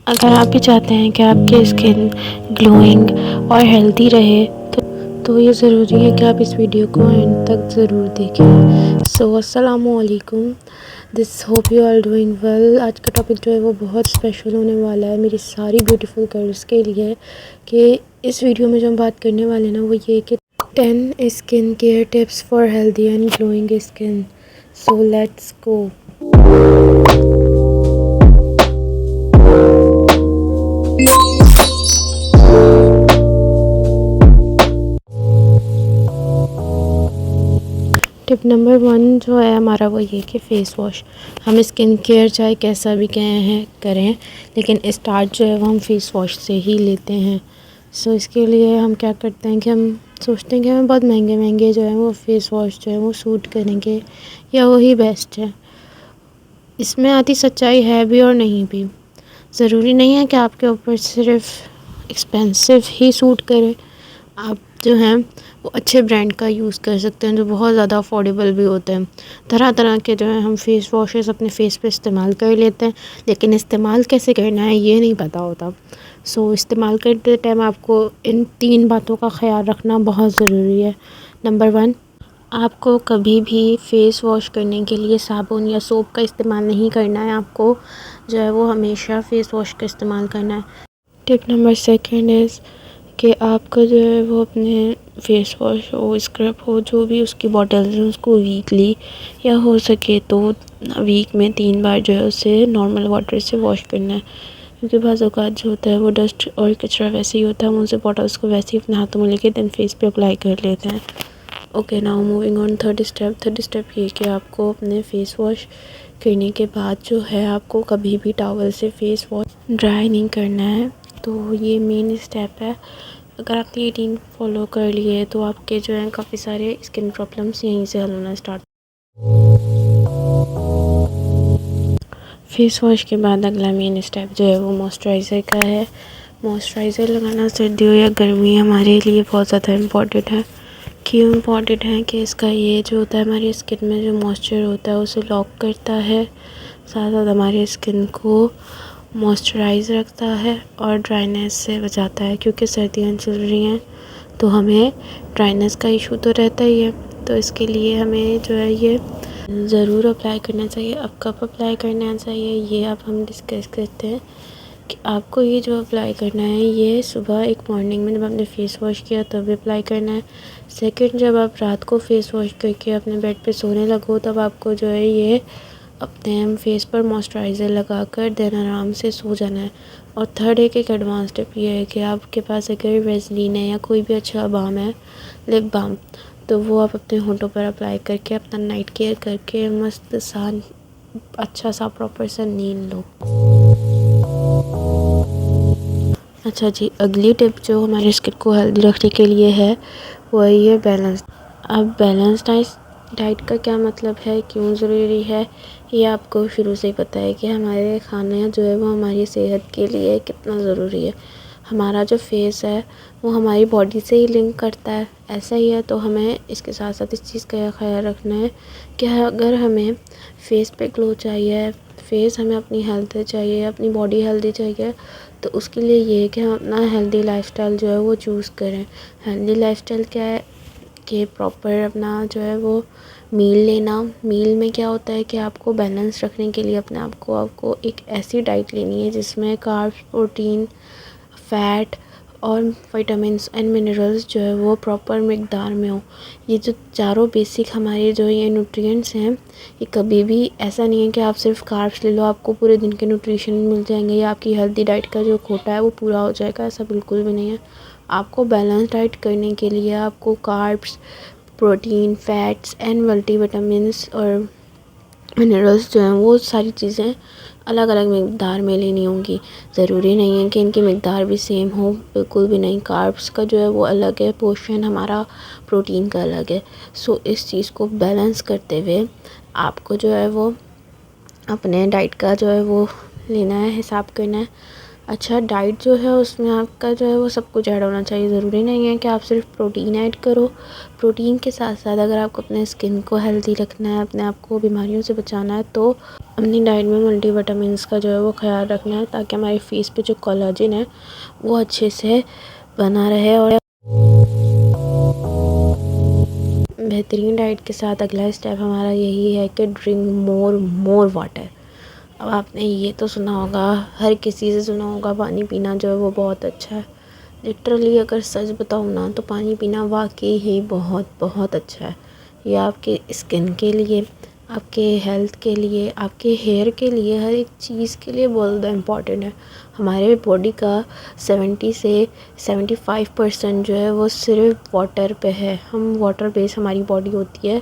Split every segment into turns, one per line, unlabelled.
अगर आप भी चाहते हैं कि आपकी स्किन ग्लोइंग और हेल्दी रहे तो ये ज़रूरी है कि आप इस वीडियो को एंड तक ज़रूर देखें। सो अस्सलामु अलैकुम, this hope you are doing well. आज का टॉपिक जो है वो बहुत स्पेशल होने वाला है मेरी सारी ब्यूटीफुल गर्ल्स के लिए। कि इस वीडियो में जो हम बात करने वाले हैं ना वो ये कि 10 skin care tips for healthy and glowing skin. So let's go. Tip number 1 जो है हमारा वो ये कि फ़ेस वॉश। हम स्किन केयर चाहे कैसा भी करें, लेकिन स्टार्ट जो है वो हम फ़ेस वॉश से ही लेते हैं। सो इसके लिए हम क्या करते हैं कि हम सोचते हैं कि हमें बहुत महंगे महंगे जो है वो फ़ेस वॉश जो है वो सूट करेंगे या वही बेस्ट है। इसमें आधी सच्चाई है भी और नहीं भी। ज़रूरी नहीं है कि आपके ऊपर सिर्फ एक्सपेंसिव ही सूट करे। आप जो हैं वो अच्छे ब्रांड का यूज़ कर सकते हैं जो बहुत ज़्यादा अफोर्डेबल भी होते हैं। तरह तरह के जो है हम फ़ेस वॉशेस अपने फ़ेस पे इस्तेमाल कर लेते हैं, लेकिन इस्तेमाल कैसे करना है ये नहीं पता होता। सो इस्तेमाल करते टाइम आपको इन 3 बातों का ख्याल रखना बहुत ज़रूरी है। नंबर 1, आपको कभी भी फ़ेस वॉश करने के लिए साबुन या सोप का इस्तेमाल नहीं करना है। आपको जो है वो हमेशा फ़ेस वॉश का इस्तेमाल करना है। टिप नंबर 2 इज़ कि आपका जो है वो अपने फ़ेस वॉश हो, स्क्रब हो, जो भी उसकी बॉटल्स हैं उसको वीकली या हो सके तो वीक में 3 बार जो है उसे नॉर्मल वाटर से वॉश करना है। क्योंकि बाज़ औक़ात जो होता है वो डस्ट और कचरा वैसे ही होता है, हम उनसे बॉटल्स को वैसे ही अपने हाथों में लेके देन फेस पे अप्लाई कर लेते हैं। Okay, now moving on third step ये कि आपको अपने फ़ेस वॉश करने के बाद जो है आपको कभी भी टॉवल से फ़ेस वॉश ड्राई नहीं करना है। तो ये मेन स्टेप है। अगर आपने ये 3 फॉलो कर लिए तो आपके जो हैं काफ़ी सारे स्किन प्रॉब्लम्स यहीं से हल होना स्टार्ट। फेस वॉश के बाद अगला मेन स्टेप जो है वो मॉइस्चराइज़र का है। मॉइस्चराइज़र लगाना सर्दी हो या गर्मी हमारे लिए बहुत ज़्यादा इम्पॉर्टेंट है। क्यों इम्पॉर्टेंट है कि इसका ये जो होता है हमारी स्किन में जो मॉइस्चर होता है उसे लॉक करता है, साथ साथ हमारी स्किन को मॉइस्चराइज़ रखता है और ड्राइनेस से बचाता है। क्योंकि सर्दियाँ चल रही हैं तो हमें ड्राइनेस का इशू तो रहता ही है, तो इसके लिए हमें जो है ये ज़रूर अप्लाई करना चाहिए। अब कब अप्लाई करना चाहिए ये अब हम डिस्कस करते हैं कि आपको ये जो अप्लाई करना है ये सुबह एक मॉर्निंग में जब आपने फ़ेस वॉश किया तब अप्लाई करना है। सेकंड, जब आप रात को फ़ेस वॉश करके अपने बेड पे सोने लगो तब आपको जो है ये अपने फेस पर मॉइस्चराइज़र लगाकर देन आराम से सो जाना है। और थर्ड एक एडवांस टिप ये है कि आपके पास अगर वेज़लीन है या कोई भी अच्छा बाम है, लिप बाम, तो वो आप अपने होंठों पर अप्लाई करके अपना नाइट केयर करके मस्त सा अच्छा सा प्रॉपर सा नींद लो। अच्छा जी, अगली टिप जो हमारे स्किन को हेल्दी रखने के लिए है वो है बैलेंस। अब बैलेंस डाइट का क्या मतलब है, क्यों ज़रूरी है, ये आपको शुरू से ही पता है कि हमारे खाना जो है वो हमारी सेहत के लिए कितना ज़रूरी है। हमारा जो फेस है वो हमारी बॉडी से ही लिंक करता है, ऐसा ही है। तो हमें इसके साथ साथ इस चीज़ का ख्याल रखना है कि अगर हमें फेस पे ग्लो चाहिए, फेस हमें अपनी हेल्थ चाहिए, अपनी बॉडी हेल्दी चाहिए, तो उसके लिए ये है कि हम अपना हेल्दी लाइफस्टाइल जो है वो चूज़ करें। हेल्दी लाइफस्टाइल क्या है कि प्रॉपर अपना जो है वो मील लेना। मील में क्या होता है कि आपको बैलेंस रखने के लिए अपने आपको एक ऐसी डाइट लेनी है जिसमें कार्ब्स, प्रोटीन, फ़ैट और विटामिन्स एंड मिनरल्स जो है वो प्रॉपर मिक़दार में हो। ये जो चारों बेसिक हमारे जो ये न्यूट्रिएंट्स हैं, ये कभी भी ऐसा नहीं है कि आप सिर्फ कार्ब्स ले लो आपको पूरे दिन के न्यूट्रिशन मिल जाएंगे या आपकी हेल्दी डाइट का जो कोटा है वो पूरा हो जाएगा, ऐसा बिल्कुल भी नहीं है। आपको बैलेंस डाइट करने के लिए आपको carbs, protein, fats and multivitamins और मिनरल्स जो हैं वो सारी चीज़ें अलग अलग मिक़दार में लेनी होंगी। ज़रूरी नहीं है कि इनकी मिक़दार भी सेम हो, बिल्कुल भी नहीं। कार्ब्स का जो है वो अलग है पोर्शन, हमारा प्रोटीन का अलग है। सो इस चीज़ को बैलेंस करते हुए आपको जो है वो अपने डाइट का जो है वो लेना है, हिसाब करना है। अच्छा डाइट जो है उसमें आपका जो है वो सब कुछ ऐड होना चाहिए। ज़रूरी नहीं है कि आप सिर्फ प्रोटीन ऐड करो। प्रोटीन के साथ साथ अगर आपको अपने स्किन को हेल्दी रखना है, अपने आप को बीमारियों से बचाना है, तो अपनी डाइट में मल्टीविटामिन्स का जो है वो ख्याल रखना है, ताकि हमारे फेस पे जो कोलाजन है वो अच्छे से बना रहे। और बेहतरीन डाइट के साथ अगला स्टेप हमारा यही है कि ड्रिंक मोर वाटर। अब आपने ये तो सुना होगा, हर किसी से सुना होगा, पानी पीना जो है वो बहुत अच्छा है। लिटरली अगर सच बताऊँ ना, तो पानी पीना वाकई ही बहुत बहुत अच्छा है। ये आपके स्किन के लिए, आपके हेल्थ के लिए, आपके हेयर के लिए, हर एक चीज़ के लिए बहुत ज़्यादा इम्पॉर्टेंट है। हमारे बॉडी का 70 से 75% जो है वो सिर्फ वाटर पे है। हम वाटर बेस हमारी बॉडी होती है।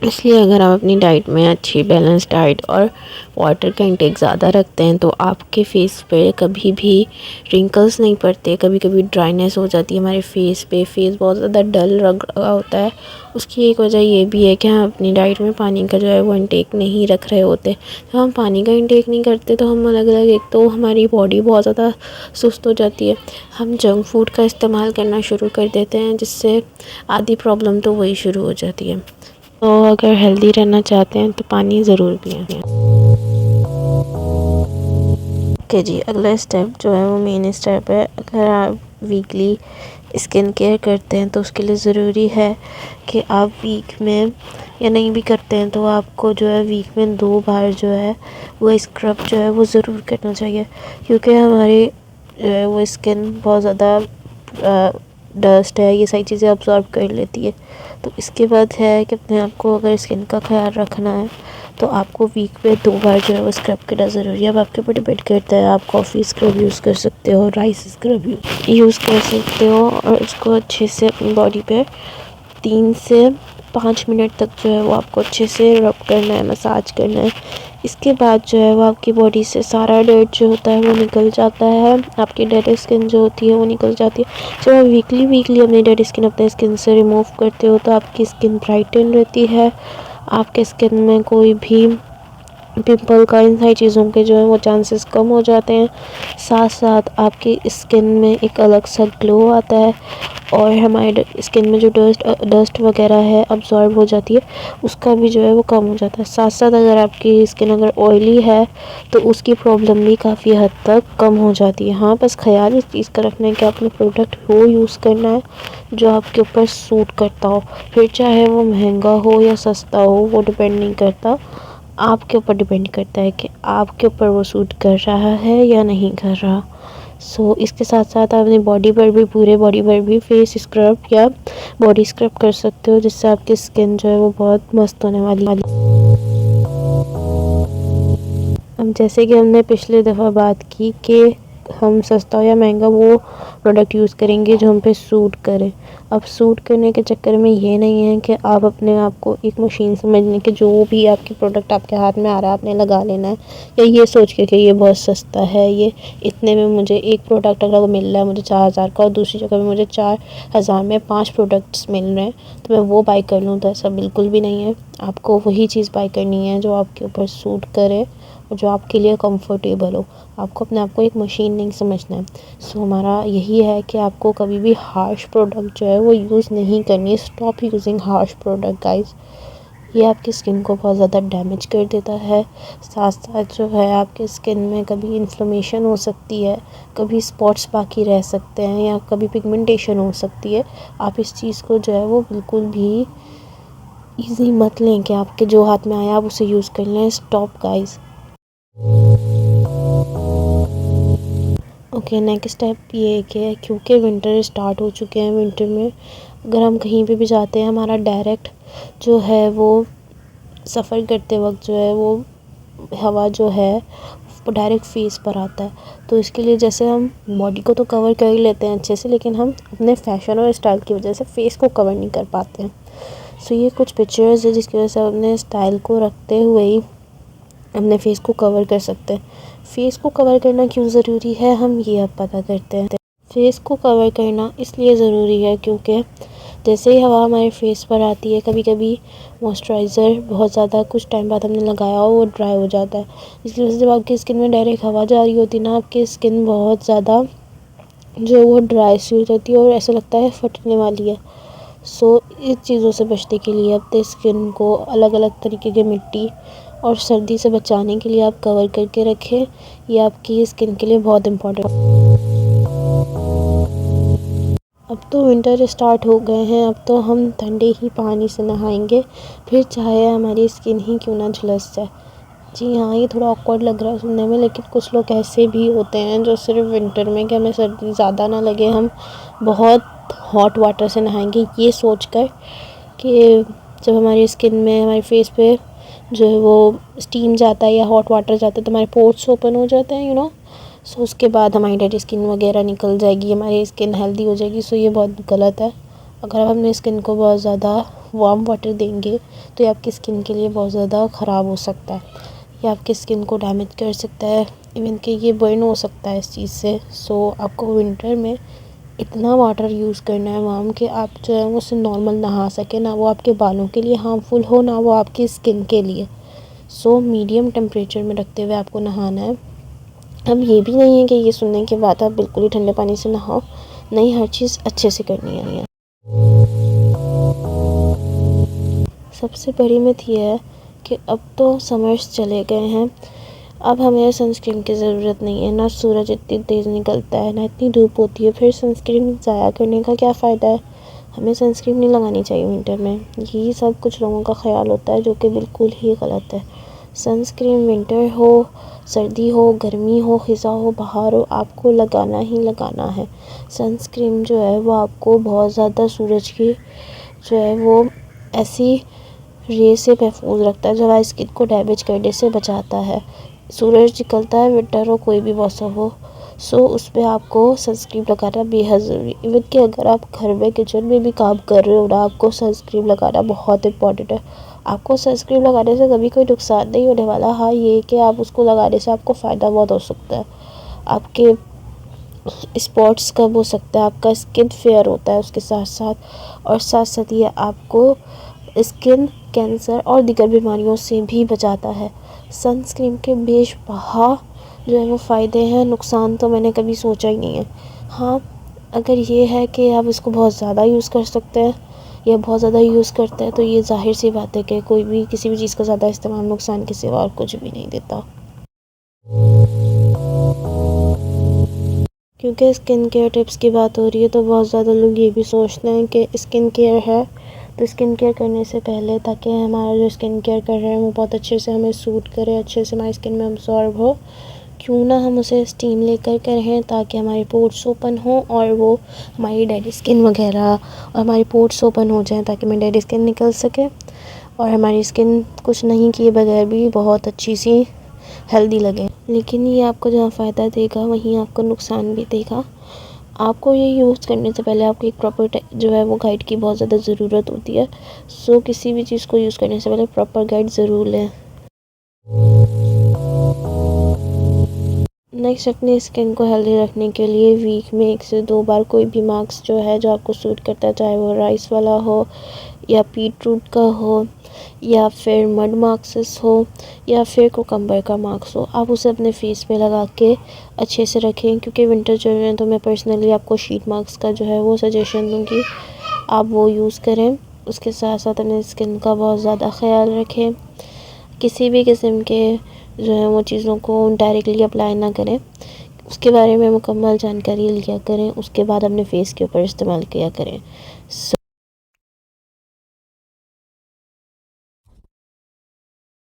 इसलिए अगर आप अपनी डाइट में अच्छी बैलेंस डाइट और वाटर का इंटेक ज़्यादा रखते हैं, तो आपके फेस पे कभी भी रिंकल्स नहीं पड़ते। कभी कभी ड्राइनेस हो जाती है हमारे फेस पे, फेस बहुत ज़्यादा डल लग रहा होता है। उसकी एक वजह ये भी है कि हम अपनी डाइट में पानी का जो है वो इंटेक नहीं रख रहे होते। जब हम पानी का इंटेक नहीं करते तो हम अलग अलग, एक तो हमारी बॉडी बहुत ज़्यादा सुस्त हो जाती है। हम जंक फूड का इस्तेमाल करना शुरू कर देते हैं, जिससे आधी प्रॉब्लम तो वही शुरू हो जाती है। तो अगर हेल्दी रहना चाहते हैं तो पानी ज़रूर पिएं। ओके जी, अगला स्टेप जो है वो मेन स्टेप है। अगर आप वीकली स्किन केयर करते हैं तो उसके लिए ज़रूरी है कि आप वीक में, या नहीं भी करते हैं तो आपको जो है वीक में 2 बार जो है वो स्क्रब जो है वो ज़रूर करना चाहिए। क्योंकि हमारी जो है वो स्किन बहुत ज़्यादा डस्ट है, ये सारी चीज़ें अब्जॉर्ब कर लेती है। तो इसके बाद है कि अपने आप को अगर स्किन का ख्याल रखना है तो आपको वीक में 2 बार जो है वो स्क्रब करना ज़रूरी है। अब आपके ऊपर डिपेंड करता है, आप कॉफ़ी स्क्रब यूज़ कर सकते हो, राइस स्क्रब यूज़ कर सकते हो, और उसको अच्छे से अपनी बॉडी पे 3 से 5 मिनट तक जो है वो आपको अच्छे से रब करना है, मसाज करना है। इसके बाद जो है वो आपकी बॉडी से सारा डर्ट जो होता है वो निकल जाता है, आपकी डेड स्किन जो होती है वो निकल जाती है। जब आप वीकली अपनी डेड स्किन अपने स्किन से रिमूव करते हो तो आपकी स्किन ब्राइटन रहती है, आपके स्किन में कोई भी पिंपल का, इन सारी चीज़ों के जो है वो चांसेस कम हो जाते हैं। साथ साथ आपकी स्किन में एक अलग सा ग्लो आता है, और हमारे स्किन में जो डस्ट वगैरह है अब्जॉर्ब हो जाती है, उसका भी जो है वो कम हो जाता है। साथ साथ अगर आपकी स्किन अगर ऑयली है तो उसकी प्रॉब्लम भी काफ़ी हद तक कम हो जाती है। हाँ, बस ख्याल इस चीज़ का रखना है कि आपने प्रोडक्ट वो यूज़ करना है जो आपके ऊपर सूट करता हो। फिर चाहे वो महंगा हो या सस्ता हो, वो डिपेंड नहीं करता, आपके ऊपर डिपेंड करता है कि आपके ऊपर वो सूट कर रहा है या नहीं कर रहा। इसके साथ साथ आप अपनी बॉडी पर भी, पूरे बॉडी पर भी फेस स्क्रब या बॉडी स्क्रब कर सकते हो, जिससे आपकी स्किन जो है वो बहुत मस्त होने वाली। अब जैसे कि हमने पिछले दफ़ा बात की कि हम सस्ता या महंगा वो प्रोडक्ट यूज़ करेंगे जो हम पे सूट करे। अब सूट करने के चक्कर में ये नहीं है कि आप अपने आप को एक मशीन समझने के, जो भी आपकी प्रोडक्ट आपके हाथ में आ रहा है आपने लगा लेना है, या ये सोच के कि ये बहुत सस्ता है, ये इतने में मुझे एक प्रोडक्ट अगर मिल रहा है मुझे 4000 का, और दूसरी जगह में मुझे 4000 में 5 प्रोडक्ट्स मिल रहे हैं तो मैं वो बाई कर लूँ। तो ऐसा बिल्कुल भी नहीं है। आपको वही चीज़ बाई करनी है जो आपके ऊपर सूट करे और जो आपके लिए कंफर्टेबल हो। आपको अपने आप को एक मशीन नहीं समझना है। हमारा यही है कि आपको कभी भी हार्श प्रोडक्ट जो है वो यूज़ नहीं करनी। Stop using harsh product guys, ये आपकी स्किन को बहुत ज़्यादा डैमेज कर देता है। साथ साथ जो है आपके स्किन में कभी इन्फ्लेमेशन हो सकती है, कभी स्पॉट्स बाकी रह सकते हैं, या कभी पिगमेंटेशन हो सकती है। आप इस चीज़ को जो है वो बिल्कुल भी ईजी मत लें कि आपके जो हाथ में आया आप उसे यूज़ कर लें। Stop guys. Okay, next step ये है कि क्योंकि विंटर स्टार्ट हो चुके हैं, विंटर में अगर हम कहीं पे भी जाते हैं, हमारा डायरेक्ट जो है वो सफ़र करते वक्त जो है वो हवा जो है वो डायरेक्ट फेस पर आता है। तो इसके लिए जैसे हम बॉडी को तो कवर कर ही लेते हैं अच्छे से, लेकिन हम अपने फैशन और स्टाइल की वजह से फेस को कवर नहीं कर पाते हैं। ये कुछ पिक्चर्स है जिसकी वजह से अपने स्टाइल को रखते हुए ही अपने फेस को कवर कर सकते हैं। फेस को कवर करना क्यों ज़रूरी है, हम ये अब पता करते हैं। फेस को कवर करना इसलिए ज़रूरी है क्योंकि जैसे ही हवा हमारे फेस पर आती है, कभी कभी मॉइस्चराइज़र बहुत ज़्यादा कुछ टाइम बाद हमने लगाया हो वो ड्राई हो जाता है। इसकी वजह से जब आपकी स्किन में डायरेक्ट हवा जा रही होती है ना, आपकी स्किन बहुत ज़्यादा जो वो ड्राई सी हो जाती है और ऐसा लगता है फटने वाली है। सो इस चीज़ों से बचने के लिए अपने स्किन को अलग अलग तरीके की मिट्टी और सर्दी से बचाने के लिए आप कवर करके रखें। ये आपकी स्किन के लिए बहुत इम्पोर्टेंट। अब तो विंटर स्टार्ट हो गए हैं, अब तो हम ठंडे ही पानी से नहाएंगे, फिर चाहे हमारी स्किन ही क्यों ना झुलस जाए। जी हाँ, ये थोड़ा ऑकवर्ड लग रहा है सुनने में, लेकिन कुछ लोग ऐसे भी होते हैं जो सिर्फ विंटर में कि हमें सर्दी ज़्यादा ना लगे, हम बहुत हॉट वाटर से नहाएंगे, ये सोचकर कि जब हमारी स्किन में, हमारे फेस पे जो है वो स्टीम जाता है या हॉट वाटर जाता है तो हमारे पोर्स ओपन हो जाते हैं, सो उसके बाद हमारी डेड स्किन वगैरह निकल जाएगी, हमारी स्किन हेल्दी हो जाएगी। सो ये बहुत गलत है। अगर आप अपनी स्किन को बहुत ज़्यादा वार्म वाटर देंगे तो ये आपकी स्किन के लिए बहुत ज़्यादा ख़राब हो सकता है, ये आपकी स्किन को डैमेज कर सकता है, इवन कि ये बर्न हो सकता है इस चीज़ से। सो आपको विंटर में इतना वाटर यूज़ करना है वार्म कि आप जो है वो उससे नॉर्मल नहा सकें, ना वो आपके बालों के लिए हार्मफुल हो, ना वो आपकी स्किन के लिए। सो मीडियम टेम्परेचर में रखते हुए आपको नहाना है। अब ये भी नहीं है कि ये सुनने के बाद आप बिल्कुल ही ठंडे पानी से नहाओ, नहीं, हर चीज़ अच्छे से करनी है। सबसे बड़ी मिथ ये है कि अब तो समर्स चले गए हैं, अब हमें सनस्क्रीन की ज़रूरत नहीं है, ना सूरज इतनी तेज़ निकलता है, ना इतनी धूप होती है, फिर सनस्क्रीन ज़ाया करने का क्या फ़ायदा है, हमें सनस्क्रीन नहीं लगानी चाहिए विंटर में। यही सब कुछ लोगों का ख्याल होता है जो कि बिल्कुल ही गलत है। सनस्क्रीन विंटर हो, सर्दी हो, गर्मी हो, ख़िज़ा हो, बाहर हो, आपको लगाना ही लगाना है। सनस्क्रीन जो है वो आपको बहुत ज़्यादा सूरज की जो है वो ऐसी रे से महफूज रखता है जो हमारी स्किन को डैमेज करने से बचाता है। सूरज निकलता है, विंटर हो, कोई भी मौसम हो, सो उसमें आपको सनस्क्रीन लगाना बेहद ज़रूरी। इवन कि अगर आप घर में किचन में भी काम कर रहे हो ना, आपको सनस्क्रीन लगाना बहुत इम्पॉर्टेंट है। आपको सनस्क्रीन लगाने से कभी कोई नुकसान नहीं होने वाला। हाँ, ये कि आप उसको लगाने से आपको फ़ायदा बहुत हो सकता है, आपके स्पॉट्स कम हो सकता है, आपका स्किन फेयर होता है उसके साथ साथ, और साथ साथ ये आपको स्किन कैंसर और दीगर बीमारियों से भी बचाता है। सनस्क्रीन के बेशबहा जो है वो फ़ायदे हैं, नुकसान तो मैंने कभी सोचा ही नहीं है। हाँ, अगर ये है कि आप इसको बहुत ज़्यादा यूज़ कर सकते हैं या बहुत ज़्यादा यूज़ करते हैं तो ये ज़ाहिर सी बात है कि कोई भी किसी भी चीज़ का ज़्यादा इस्तेमाल नुकसान के सिवा और कुछ भी नहीं देता। क्योंकि स्किन केयर टिप्स की बात हो रही है तो बहुत ज़्यादा लोग ये भी सोचते हैं कि स्किन केयर है तो स्किन केयर करने से पहले, ताकि हमारा जो स्किन केयर कर रहे हैं वो बहुत अच्छे से हमें सूट करे, अच्छे से हमारी स्किन में अब्सॉर्ब हो, क्यों ना हम उसे स्टीम लेकर करें ताकि हमारे पोर्स ओपन हो और वो हमारी डेड स्किन वगैरह और हमारी पोर्स ओपन हो जाएं ताकि हमारी डेड स्किन निकल सके और हमारी स्किन कुछ नहीं किए बगैर भी बहुत अच्छी सी हेल्दी लगे। लेकिन ये आपको जहाँ फ़ायदा देगा वहीं आपको नुकसान भी देगा। आपको ये यूज़ करने से पहले आपको एक प्रॉपर जो है वो गाइड की बहुत ज़्यादा ज़रूरत होती है। सो किसी भी चीज़ को यूज़ करने से पहले प्रॉपर गाइड ज़रूर लें। नेक्स्ट, अपनी स्किन को हेल्दी रखने के लिए वीक में 1 से 2 बार कोई भी मास्क जो है जो आपको सूट करता है, चाहे वो राइस वाला हो या बीटरूट का हो या फिर मड मास्क हो या फिर कोकम्बर का मास्क हो, आप उसे अपने फेस पे लगा के अच्छे से रखें। क्योंकि विंटर चल रहे हैं तो मैं पर्सनली आपको शीट मास्क का जो है वो सजेशन दूँगी, आप वो यूज़ करें। उसके साथ साथ अपने स्किन का बहुत ज़्यादा ख्याल रखें, किसी भी किस्म के जो है वो चीज़ों को डायरेक्टली अप्लाई ना करें, उसके बारे में मुकम्मल जानकारी लिया करें, उसके बाद अपने फेस के ऊपर इस्तेमाल किया करें।